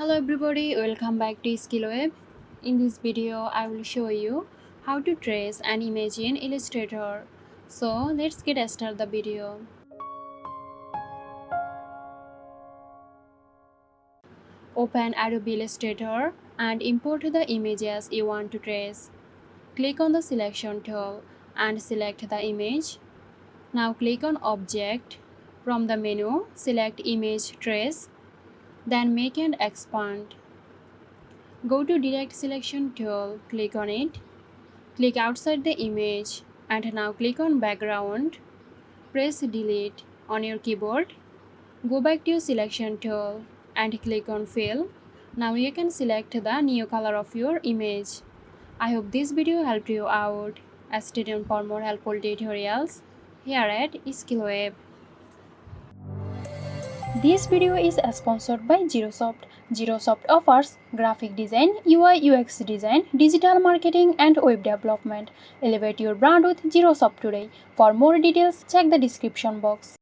Hello everybody, welcome back to SkillWeb. In this video, I will show you how to trace an image in Illustrator. So let's get started the video. Open Adobe Illustrator and import the images you want to trace. Click on the selection tool and select the image. Now click on Object. From the menu, select Image Trace. Then make and expand. Go to Direct Selection tool, click on it. Click outside the image and now click on background. Press delete on your keyboard. Go back to your selection tool and click on fill. Now you can select the new color of your image. I hope this video helped you out. Stay tuned for more helpful tutorials here at SkillWeb. This video is sponsored by Girosoft. Girosoft offers graphic design, UI UX design, digital marketing and web development. Elevate your brand with Girosoft today. For more details, check the description box.